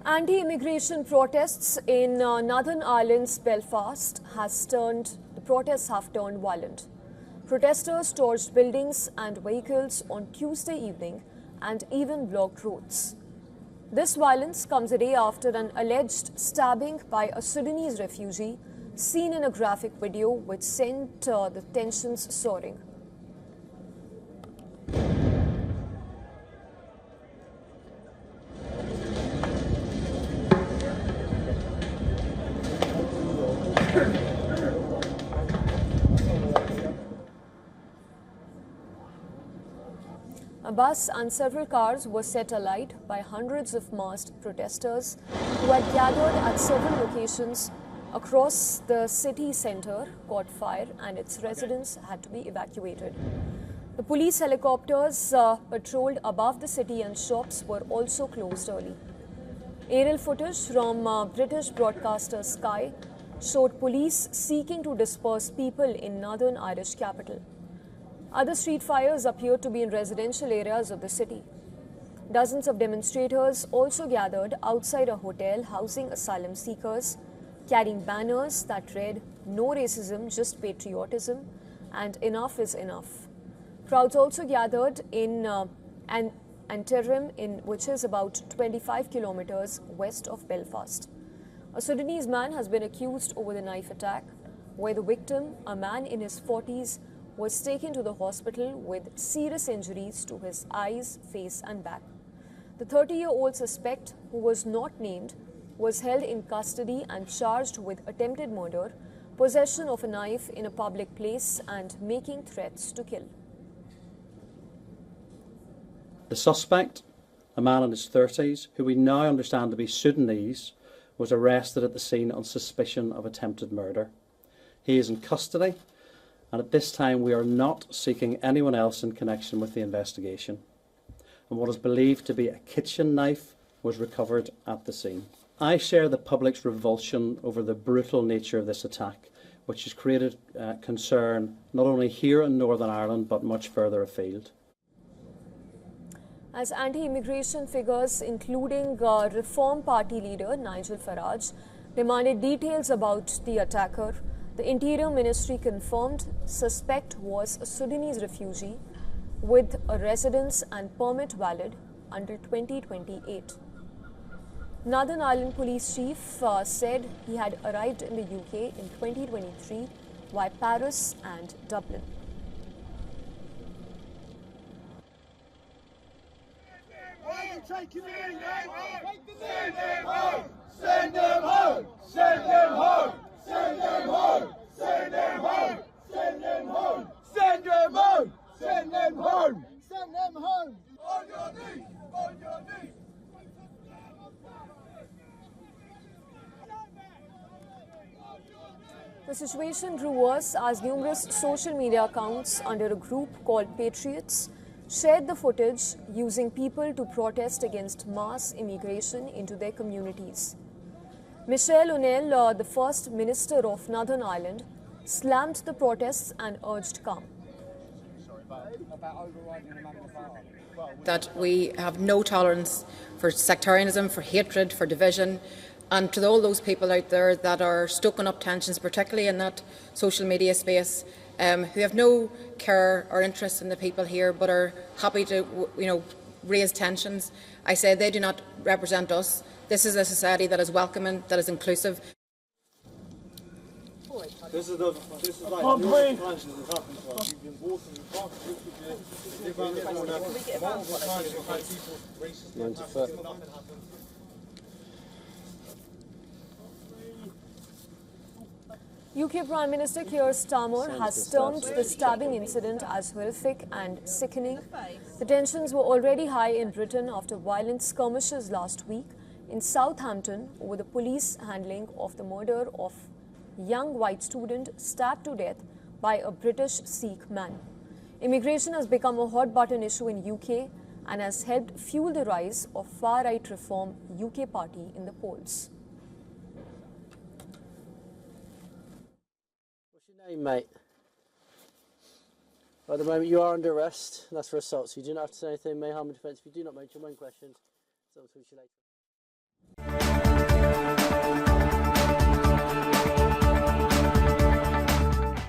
Anti-immigration protests in Northern Ireland's Belfast the protests have turned violent. Protesters torched buildings and vehicles on Tuesday evening and even blocked roads. This violence comes a day after an alleged stabbing by a Sudanese refugee seen in a graphic video which sent the tensions soaring. A bus and several cars were set alight by hundreds of masked protesters who had gathered at several locations across the city centre, caught fire, and its residents had to be evacuated. The police helicopters patrolled above the city and shops were also closed early. Aerial footage from British broadcaster Sky showed police seeking to disperse people in Northern Irish capital. Other street fires appeared to be in residential areas of the city. Dozens of demonstrators also gathered outside a hotel housing asylum seekers, carrying banners that read "No racism, just patriotism" and "Enough is enough." Crowds also gathered in Antrim, which is about 25 kilometers west of Belfast. A Sudanese man has been accused over the knife attack, where the victim, a man in his 40s, was taken to the hospital with serious injuries to his eyes, face and back. The 30-year-old suspect, who was not named, was held in custody and charged with attempted murder, possession of a knife in a public place and making threats to kill. The suspect, a man in his 30s, who we now understand to be Sudanese, was arrested at the scene on suspicion of attempted murder. He is in custody, and at this time we are not seeking anyone else in connection with the investigation. And what is believed to be a kitchen knife was recovered at the scene. I share the public's revulsion over the brutal nature of this attack, which has created concern not only here in Northern Ireland but much further afield. As anti-immigration figures, including Reform Party leader Nigel Farage, demanded details about the attacker, the Interior Ministry confirmed suspect was a Sudanese refugee with a residence and permit valid until 2028. Northern Ireland Police Chief said he had arrived in the UK in 2023 via Paris and Dublin. Send them home! Send them home! Send them home! Send them home! Send them home! Send them home! Send them home! Send them home! Send them home! On your knees! On your knees! The situation grew worse as numerous social media accounts under a group called Patriots shared the footage using people to protest against mass immigration into their communities. Michelle O'Neill, the First Minister of Northern Ireland, slammed the protests and urged calm. That we have no tolerance for sectarianism, for hatred, for division, and to all those people out there that are stoking up tensions, particularly in that social media space, who have no care or interest in the people here but are happy to raise tensions. I say they do not represent us. This is a society that is welcoming, that is inclusive. This is like UK Prime Minister Keir Starmer has termed the stabbing incident as horrific and sickening. The tensions were already high in Britain after violent skirmishes last week in Southampton over the police handling of the murder of a young white student stabbed to death by a British Sikh man. Immigration has become a hot-button issue in UK and has helped fuel the rise of far-right Reform UK party in the polls. Hey mate, at the moment you are under arrest, and that's for assault, so you do not have to say anything, may harm in defence. If you do not mention one question, so I'll talk to you later.